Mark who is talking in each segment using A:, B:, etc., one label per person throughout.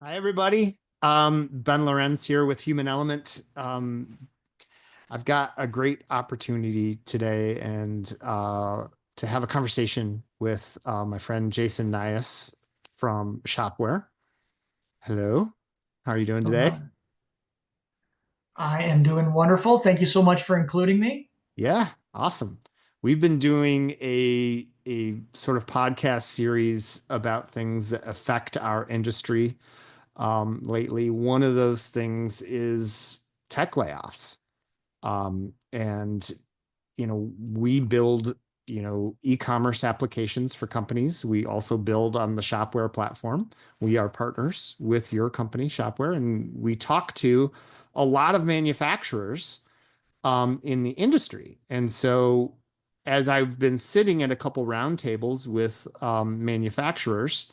A: Hi, everybody. Ben Lorenz here with Human Element. I've got a great opportunity today and to have a conversation with my friend Jason Nyhus from Shopware. Hello, how are you doing today?
B: Hello. I am doing wonderful. Thank you so much for including me.
A: Yeah, awesome. We've been doing a sort of podcast series about things that affect our industry lately. One of those things is tech layoffs. And we build, e-commerce applications for companies. We also build on the Shopware platform. We are partners with your company, Shopware, and we talk to a lot of manufacturers in the industry. And so as I've been sitting at a couple roundtables with manufacturers,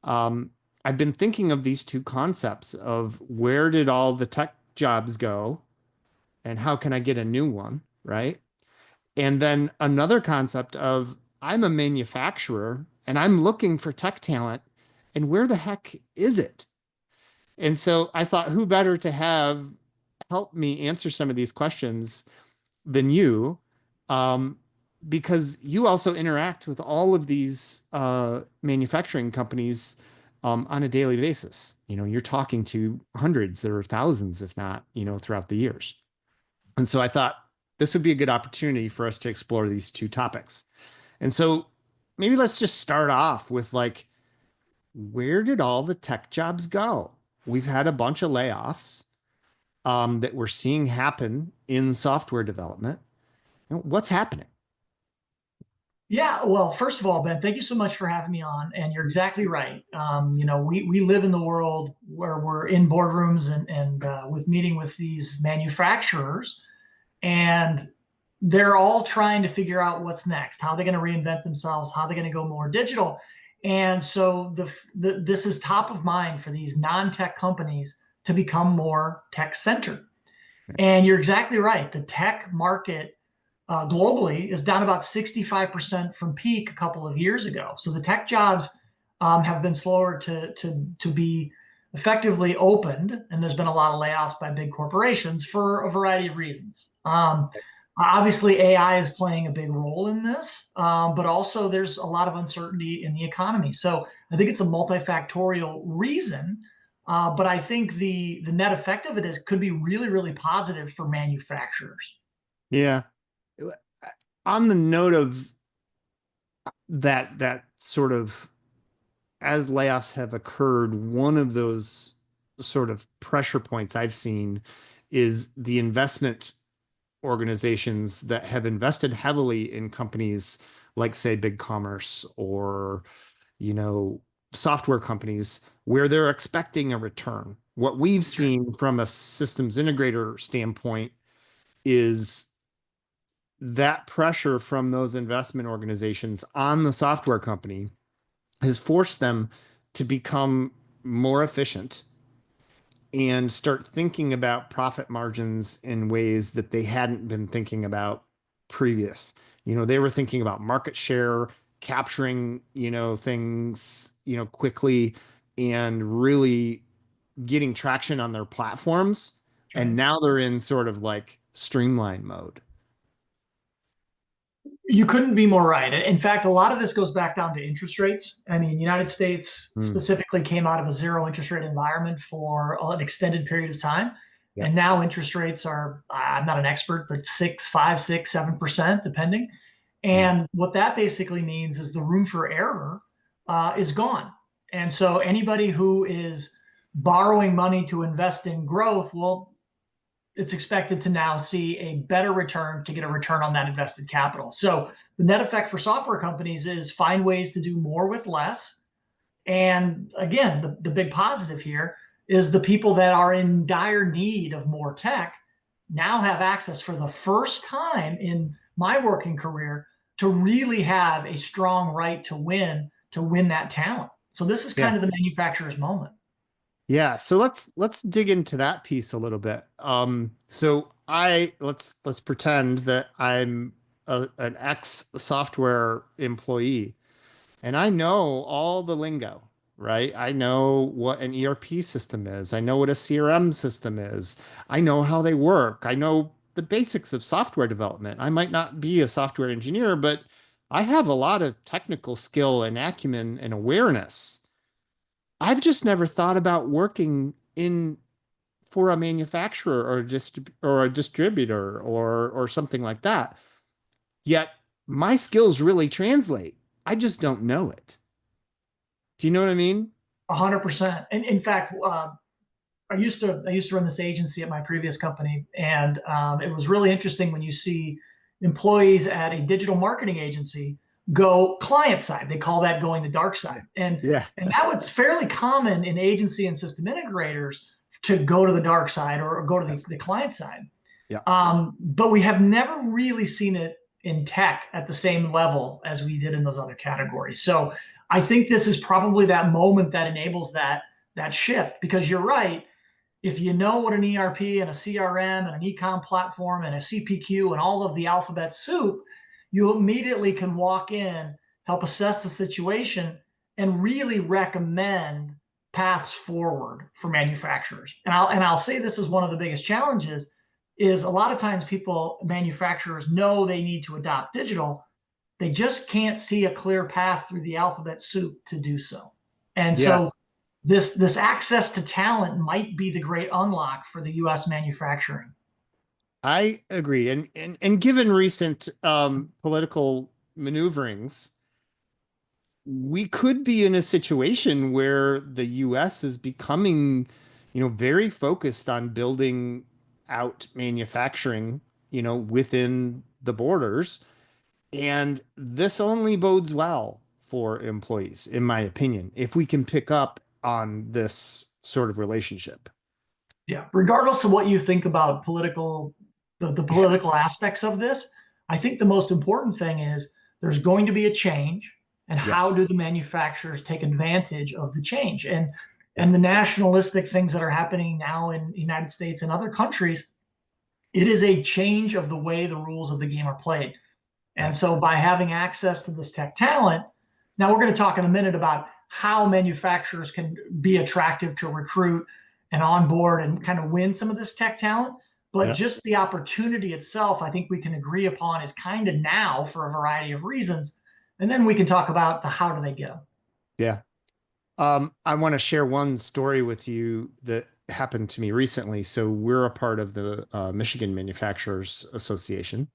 A: um, I've been thinking of these two concepts of where did all the tech jobs go and how can I get a new one, right? And then another concept of I'm a manufacturer and I'm looking for tech talent, and where the heck is it? And so I thought, who better to have help me answer some of these questions than you? Um, because you also interact with all of these manufacturing companies on a daily basis. You're talking to hundreds or thousands, if not, throughout the years. And so I thought this would be a good opportunity for us to explore these two topics. And so maybe let's just start off with like, where did all the tech jobs go? We've had a bunch of layoffs that we're seeing happen in software development. What's happening?
B: Yeah, well, first of all, Ben, thank you so much for having me on. And you're exactly right. We live in the world where we're in boardrooms and with meeting with these manufacturers, and they're all trying to figure out what's next, how they're going to reinvent themselves, how they're going to go more digital. And so this is top of mind for these non-tech companies to become more tech centered. And you're exactly right. The tech market globally is down about 65% from peak a couple of years ago. So the tech jobs have been slower to be effectively opened, and there's been a lot of layoffs by big corporations for a variety of reasons. Obviously, AI is playing a big role in this, but also there's a lot of uncertainty in the economy. So I think it's a multifactorial reason, but I think the net effect of it is could be really, really positive for manufacturers.
A: Yeah. On the note of that sort of as layoffs have occurred, one of those sort of pressure points I've seen is the investment organizations that have invested heavily in companies like, say, Big Commerce or, you know, software companies where they're expecting a return. What we've seen from a systems integrator standpoint is that pressure from those investment organizations on the software company has forced them to become more efficient and start thinking about profit margins in ways that they hadn't been thinking about previous. They were thinking about market share, capturing, things, quickly and really getting traction on their platforms. And
B: Right.
A: now they're in sort of like streamline mode.
B: You couldn't be more right. In fact, a lot of this goes back down to interest rates. I mean, the United States
A: Mm,
B: specifically came out of a zero interest rate environment for an extended period of time.
A: yep.
B: And now interest rates are, I'm not an expert, but 6, 5, 6, 7%, depending.
A: Yeah.
B: And what that basically means is the room for error is gone. And so anybody who is borrowing money to invest in growth, well, it's expected to now see a better return to get a return on that invested capital. So the net effect for software companies is find ways to do more with less. And again, the big positive here is the people that are in dire need of more tech now have access for the first time in my working career to really have a strong right to win that talent. So this is
A: Yeah.
B: kind of the manufacturer's moment.
A: Yeah, so let's dig into that piece a little bit. So let's pretend that I'm an ex software employee and I know all the lingo. right? I know what an ERP system is. I know what a CRM system is. I know how they work. I know the basics of software development. I might not be a software engineer, but I have a lot of technical skill and acumen and awareness. I've just never thought about working in for a manufacturer or a distributor or something like that. Yet my skills really translate. I just don't know it. Do you know what I mean?
B: 100%. And in fact, I used to run this agency at my previous company, and it was really interesting when you see employees at a digital marketing agency go client side. They call that going the dark
A: Yeah.
B: side, and
A: Yeah.
B: and that was fairly common in agency and system integrators to go to the dark side or go to
A: Yes.
B: the client side.
A: Yeah.
B: But we have never really seen it in tech at the same level as we did in those other categories. So I think this is probably that moment that enables that shift, because you're right. If you know what an ERP and a CRM and an ecom platform and a CPQ and all of the alphabet soup, you immediately can walk in, help assess the situation, and really recommend paths forward for manufacturers. And I'll say this is one of the biggest challenges is a lot of times manufacturers know they need to adopt digital. They just can't see a clear path through the alphabet soup to do so. And so
A: Yes.
B: this access to talent might be the great unlock for the U.S. manufacturing.
A: I agree. And given recent political maneuverings, we could be in a situation where the US is becoming, very focused on building out manufacturing, within the borders. And this only bodes well for employees, in my opinion, if we can pick up on this sort of relationship.
B: Yeah, regardless of what you think about the political aspects of this, I think the most important thing is there's going to be a change, and
A: Yeah.
B: how do the manufacturers take advantage of the change? And
A: Yeah.
B: and the nationalistic things that are happening now in the United States and other countries, it is a change of the way the rules of the game are played.
A: Yeah.
B: And so by having access to this tech talent, now we're going to talk in a minute about how manufacturers can be attractive to recruit and onboard and kind of win some of this tech talent. But
A: Yeah.
B: just the opportunity itself, I think we can agree upon is kind of now for a variety of reasons. And then we can talk about the how do they get them.
A: Yeah. I want to share one story with you that happened to me recently. So we're a part of the Michigan Manufacturers Association,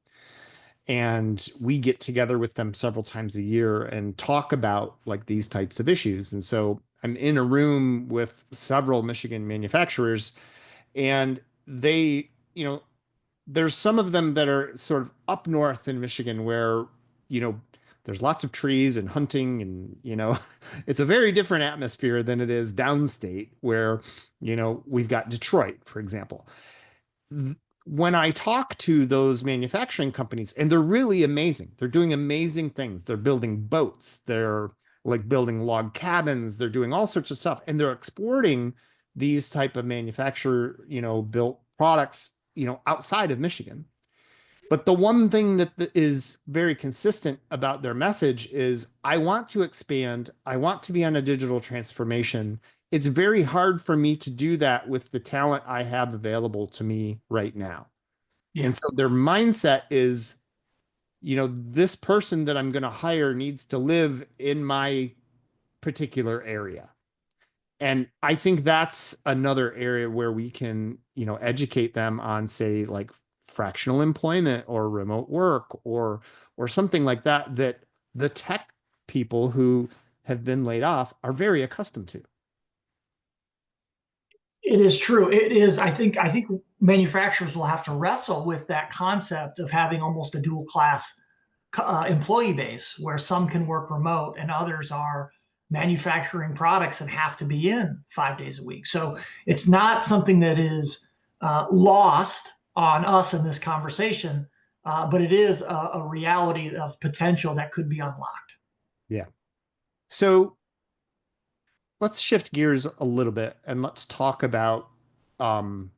A: and we get together with them several times a year and talk about like these types of issues. And so I'm in a room with several Michigan manufacturers, and they, there's some of them that are sort of up north in Michigan where, you know, there's lots of trees and hunting and, it's a very different atmosphere than it is downstate where, we've got Detroit, for example. When I talk to those manufacturing companies, and they're really amazing, they're doing amazing things. They're building boats, they're like building log cabins, they're doing all sorts of stuff, and they're exporting these type of manufacturer, built products, outside of Michigan. But the one thing that is very consistent about their message is I want to expand. I want to be on a digital transformation. It's very hard for me to do that with the talent I have available to me right now.
B: Yeah.
A: And so their mindset is, this person that I'm going to hire needs to live in my particular area. And I think that's another area where we can, educate them on, say, like fractional employment or remote work or something like that, that the tech people who have been laid off are very accustomed to.
B: It is true. It is. I think manufacturers will have to wrestle with that concept of having almost a dual class employee base where some can work remote and others are manufacturing products and have to be in 5 days a week. So it's not something that is lost on us in this conversation, but it is a reality of potential that could be unlocked.
A: Yeah. So let's shift gears a little bit and let's talk about um,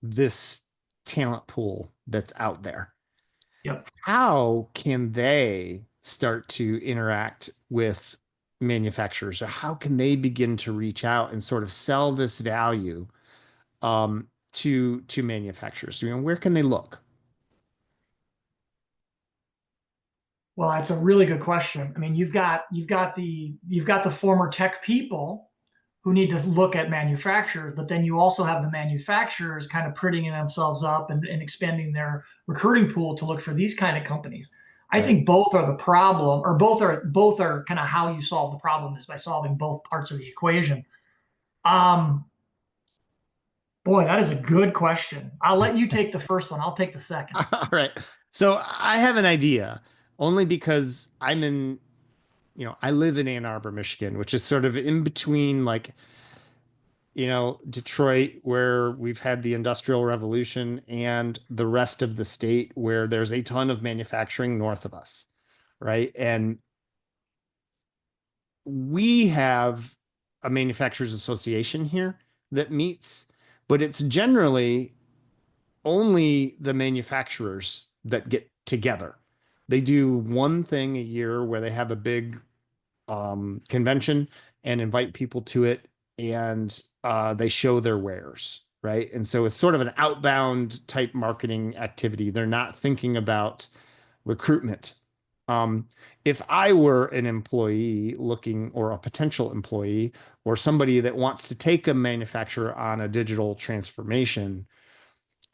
A: this talent pool that's out there.
B: Yep.
A: How can they start to interact with manufacturers, or how can they begin to reach out and sort of sell this value to manufacturers? Where can they look?
B: Well, that's a really good question. I mean, you've got the former tech people who need to look at manufacturers, but then you also have the manufacturers kind of prettying themselves up and expanding their recruiting pool to look for these kind of companies. I
A: Right.
B: think both are the problem, or both are kind of how you solve the problem is by solving both parts of the equation. Um, Boy, that is a good question. I'll let you take the first one. I'll take the second.
A: All right. So I have an idea only because I live in Ann Arbor, Michigan, which is sort of in between like, Detroit, where we've had the Industrial Revolution, and the rest of the state where there's a ton of manufacturing north of us, right? And we have a manufacturers association here that meets, but it's generally only the manufacturers that get together. They do one thing a year where they have a big convention and invite people to it, and they show their wares, right? And so it's sort of an outbound type marketing activity. They're not thinking about recruitment. Um, if I were an employee looking, or a potential employee, or somebody that wants to take a manufacturer on a digital transformation,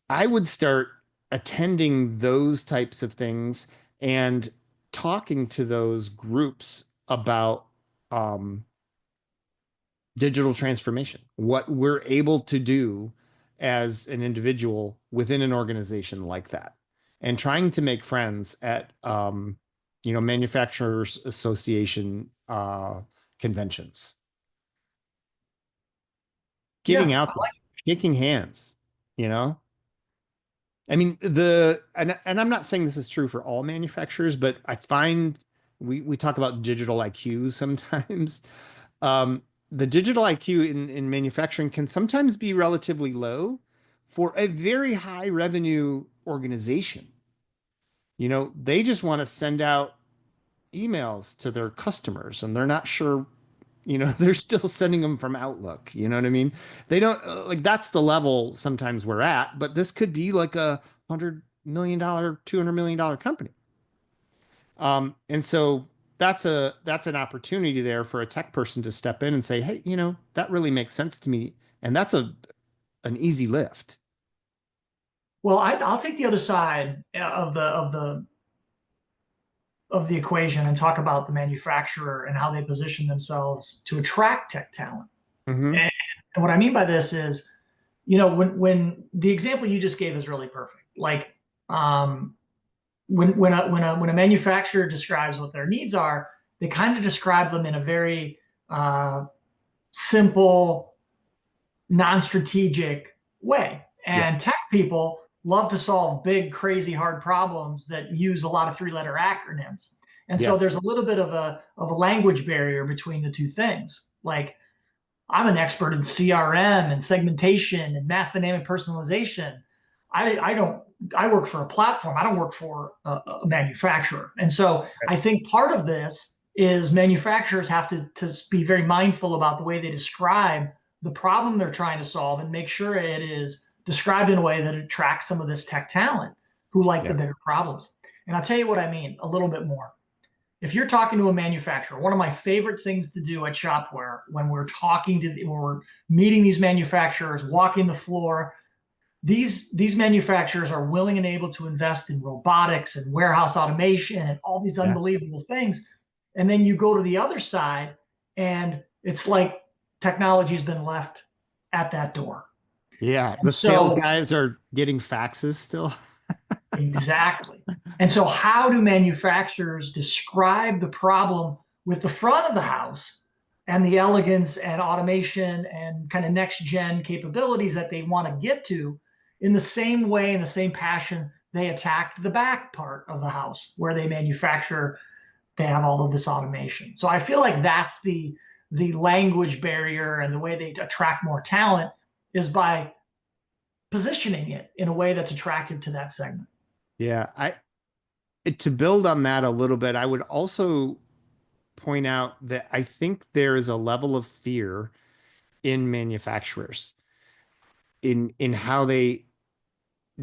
A: I would start attending those types of things and talking to those groups about um, digital transformation, what we're able to do as an individual within an organization like that, and trying to make friends at manufacturers association conventions, getting
B: Yeah,
A: out there, shaking hands, you know. I mean, and I'm not saying this is true for all manufacturers, but I find we talk about digital IQ sometimes. Um, the digital IQ in manufacturing can sometimes be relatively low for a very high revenue organization. They just want to send out emails to their customers, and they're not sure, they're still sending them from Outlook. You know what I mean? They don't like, that's the level sometimes we're at, but this could be like $100 million, $200 million company. And so that's an opportunity there for a tech person to step in and say, hey, that really makes sense to me. And that's an easy lift.
B: well, I'll take the other side of the equation and talk about the manufacturer and how they position themselves to attract tech talent.
A: Hmm.
B: And what I mean by this is, when the example you just gave is really perfect. Like, when a manufacturer describes what their needs are, they kind of describe them in a very simple, non-strategic way.
A: Yeah.
B: And tech people love to solve big, crazy, hard problems that use a lot of three-letter acronyms. And
A: Yeah.
B: so there's a little bit of a language barrier between the two things. Like, I'm an expert in CRM and segmentation and mass dynamic personalization. I don't I work for a platform. I don't work for a manufacturer. And so I think part of this is manufacturers have to be very mindful about the way they describe the problem they're trying to solve and make sure it is described in a way that attracts some of this tech talent who like the
A: Yeah.
B: bigger problems. And I'll tell you what I mean a little bit more. If you're talking to a manufacturer, one of my favorite things to do at Shopware when when we're meeting these manufacturers, walking the floor, these manufacturers are willing and able to invest in robotics and warehouse automation and all these
A: Yeah.
B: unbelievable things. And then you go to the other side, and it's like technology's been left at that door.
A: Yeah.
B: And
A: The sales
B: so
A: guys are getting faxes still.
B: Exactly. And so, how do manufacturers describe the problem with the front of the house and the elegance and automation and kind of next gen capabilities that they want to get to in the same way, in the same passion they attacked the back part of the house where they manufacture, they have all of this automation. So I feel like that's the language barrier, and the way they attract more talent is by positioning it in a way that's attractive to that segment.
A: Yeah. To build on that a little bit, I would also point out that I think there is a level of fear in manufacturers in how they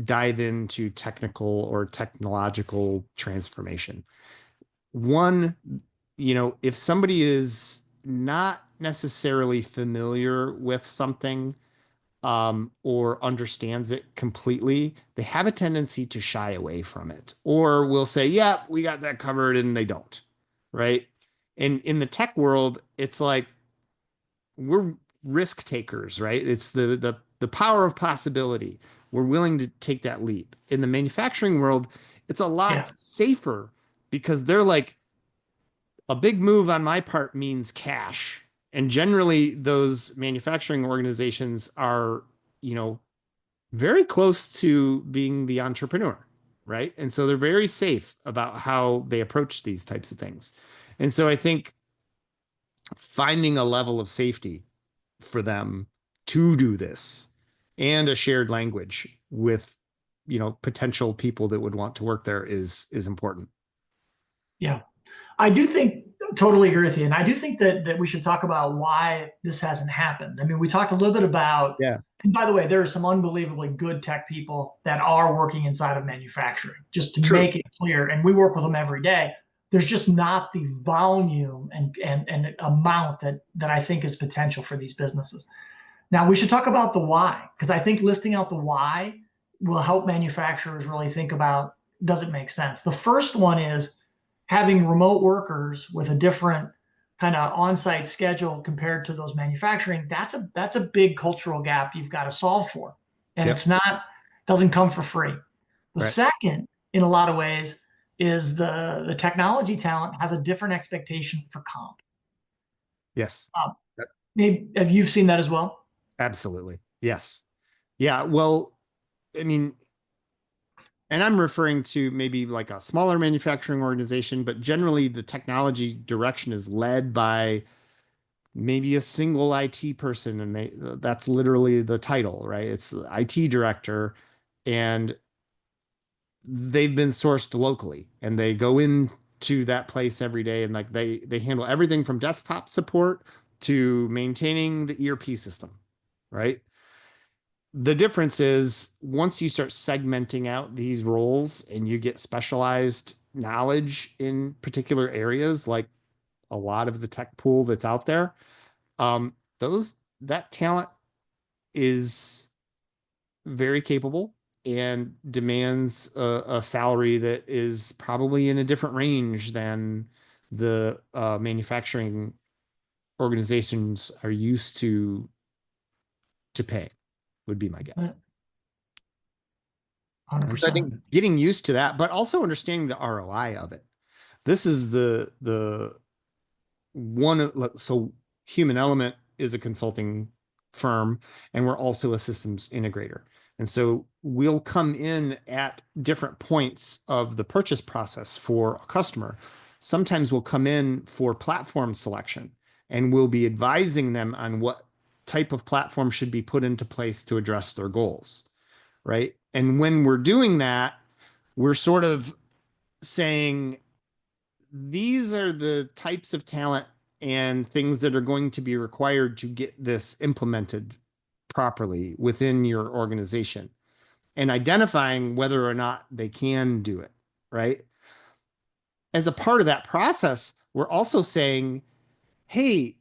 A: dive into technical or technological transformation. One, if somebody is not necessarily familiar with something, or understands it completely, they have a tendency to shy away from it, or will say, "Yeah, we got that covered," and they don't, right? And in the tech world, it's like we're risk takers, right? It's the power of possibility. We're willing to take that leap. In the manufacturing world, it's a lot
B: Yeah.
A: safer because they're like, a big move on my part means cash. And generally, those manufacturing organizations are, you know, very close to being the entrepreneur, right? And so they're very safe about how they approach these types of things. And so I think finding a level of safety for them to do this and a shared language with, potential people that would want to work there is important.
B: Yeah. I do think totally agree with you. And I do think that we should talk about why this hasn't happened. I mean, we talked a little bit about,
A: Yeah,
B: and by the way, there are some unbelievably good tech people that are working inside of manufacturing, just to
A: true.
B: make it clear. And we work with them every day. There's just not the volume and amount that I think is potential for these businesses. Now we should talk about the why, because I think listing out the why will help manufacturers really think about, does it make sense? The first one is having remote workers with a different kind of on-site schedule compared to those manufacturing. That's a big cultural gap you've got to solve for. And
A: Yep.
B: it's not, doesn't come for free. The
A: Right.
B: second, in a lot of ways, is the technology talent has a different expectation for comp.
A: Yes.
B: Um, Maybe have you seen that as well?
A: Absolutely. Yes. Yeah. Well, I mean, and I'm referring to maybe like a smaller manufacturing organization, but generally the technology direction is led by maybe a single IT person, and that's literally the title, right? It's the IT director, and they've been sourced locally, and they go into that place every day, and like they handle everything from desktop support to maintaining the ERP system, right? The difference is once you start segmenting out these roles and you get specialized knowledge in particular areas, like a lot of the tech pool that's out there, those that talent is very capable and demands a salary that is probably in a different range than the manufacturing organizations are used to pay, would be my guess. And so I
B: 100%.
A: think getting used to that, but also understanding the ROI of it. This is the one. So Human Element is a consulting firm, and we're also a systems integrator. And so we'll come in at different points of the purchase process for a customer. Sometimes we'll come in for platform selection, and we'll be advising them on what type of platform should be put into place to address their goals, right? And when we're doing that, we're sort of saying these are the types of talent and things that are going to be required to get this implemented properly within your organization and identifying whether or not they can do it, right? As a part of that process, we're also saying, hey,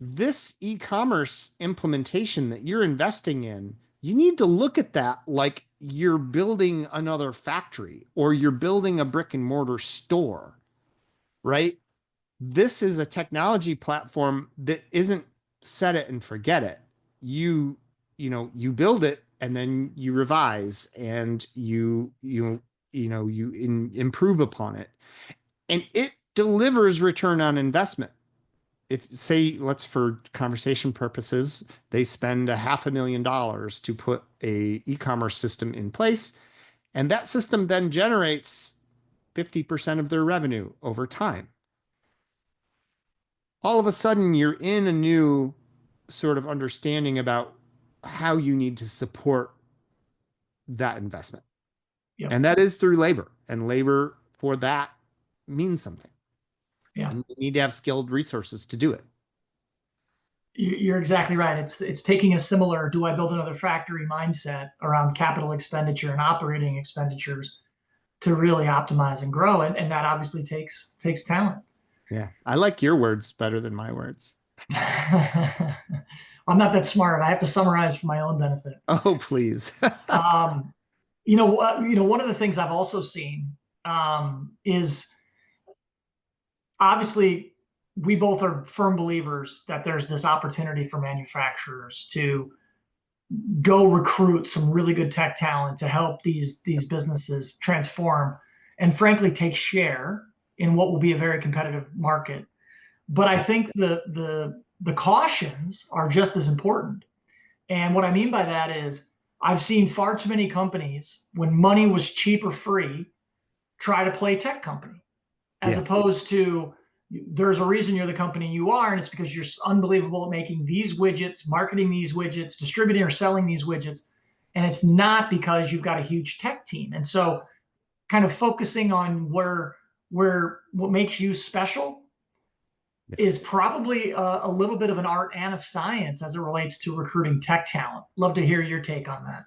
A: this e-commerce implementation that you're investing in, you need to look at that like you're building another factory or you're building a brick and mortar store, right? This is a technology platform that isn't set it and forget it. You, you build it and then you revise and you improve upon it, and it delivers return on investment. If say, let's for conversation purposes, they spend $500,000 to put a e-commerce system in place, and that system then generates 50% of their revenue over time. All of a sudden you're in a new sort of understanding about how you need to support that investment.
B: Yep.
A: And that is through labor. And labor for that means something.
B: Yeah.
A: and you need to have skilled resources to do it.
B: You're exactly right. It's taking a similar "do I build another factory" mindset around capital expenditure and operating expenditures to really optimize and grow, and that obviously takes talent.
A: Yeah. I like your words better than my words.
B: I'm not that smart. I have to summarize for my own benefit.
A: Oh, please.
B: Um, one of the things I've also seen is obviously we both are firm believers that there's this opportunity for manufacturers to go recruit some really good tech talent to help these businesses transform and frankly take share in what will be a very competitive market. But I
A: Yeah.
B: think the cautions are just as important. And what I mean by that is I've seen far too many companies when money was cheap or free try to play tech company as
A: Yeah.
B: opposed to there's a reason you're the company you are, and it's because you're unbelievable at making these widgets, marketing these widgets, distributing or selling these widgets. And it's not because you've got a huge tech team. And so kind of focusing on where what makes you special
A: Yeah.
B: is probably a little bit of an art and a science as it relates to recruiting tech talent. Love to hear your take on that.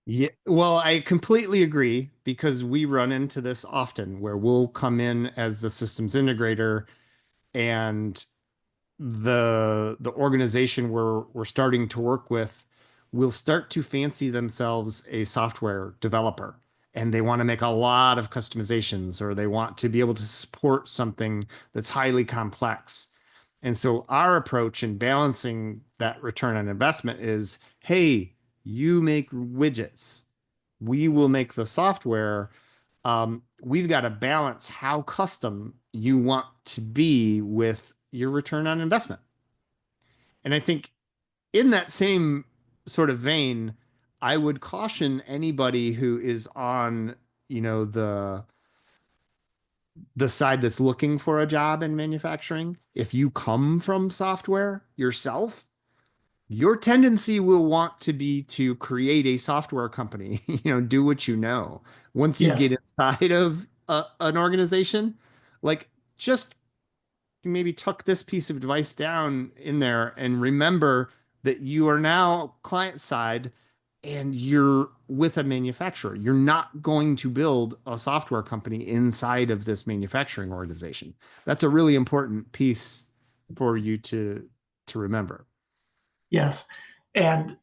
A: Yeah, well, I completely agree because we run into this often where we'll come in as the systems integrator and the organization we're starting to work with will start to fancy themselves a software developer and they want to make a lot of customizations or they want to be able to support something that's highly complex. And so our approach in balancing that return on investment is, hey, you make widgets. We will make the software. We've got to balance how custom you want to be with your return on investment. And I think in that same sort of vein, I would caution anybody who is on, the side that's looking for a job in manufacturing. If you come from software yourself, your tendency will want to be to create a software company, do what you know. Once you
B: Yes.
A: get inside of an organization, like just maybe tuck this piece of advice down in there and remember that you are now client side and you're with a manufacturer. You're not going to build a software company inside of this manufacturing organization. That's a really important piece for you to remember.
B: Yes. And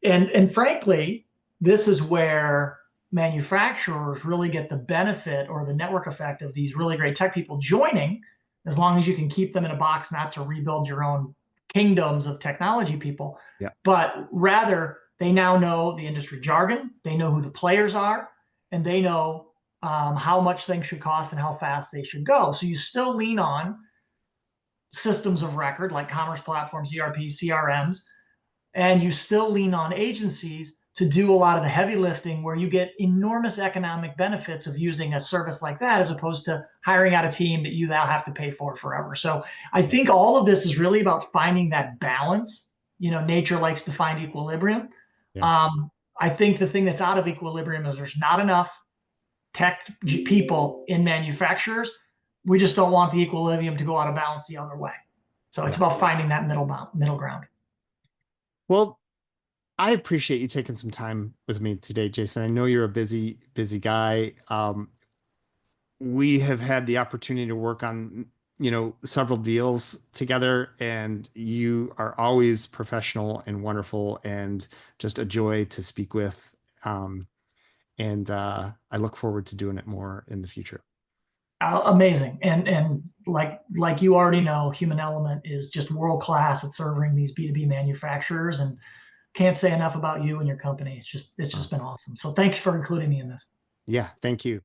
B: frankly, this is where manufacturers really get the benefit or the network effect of these really great tech people joining, as long as you can keep them in a box, not to rebuild your own kingdoms of technology people,
A: Yeah.
B: but rather they now know the industry jargon, they know who the players are, and they know how much things should cost and how fast they should go. So you still lean on systems of record like commerce platforms, ERP, CRMs, and you still lean on agencies to do a lot of the heavy lifting where you get enormous economic benefits of using a service like that as opposed to hiring out a team that you now have to pay for forever. So I
A: Yeah.
B: think all of this is really about finding that balance. Nature likes to find equilibrium.
A: Yeah.
B: I think the thing that's out of equilibrium is there's not enough tech people in manufacturers. We just don't want the equilibrium to go out of balance the other way. So it's
A: Yeah.
B: about finding that middle ground.
A: Well, I appreciate you taking some time with me today, Jason. I know you're a busy, busy guy. We have had the opportunity to work on, several deals together, and you are always professional and wonderful and just a joy to speak with. And I look forward to doing it more in the future.
B: Amazing. And like you already know, Human Element is just world class at serving these B2B manufacturers, and can't say enough about you and your company. It's just
A: Uh,
B: been awesome. So thank you for including me in this.
A: yeah, thank you.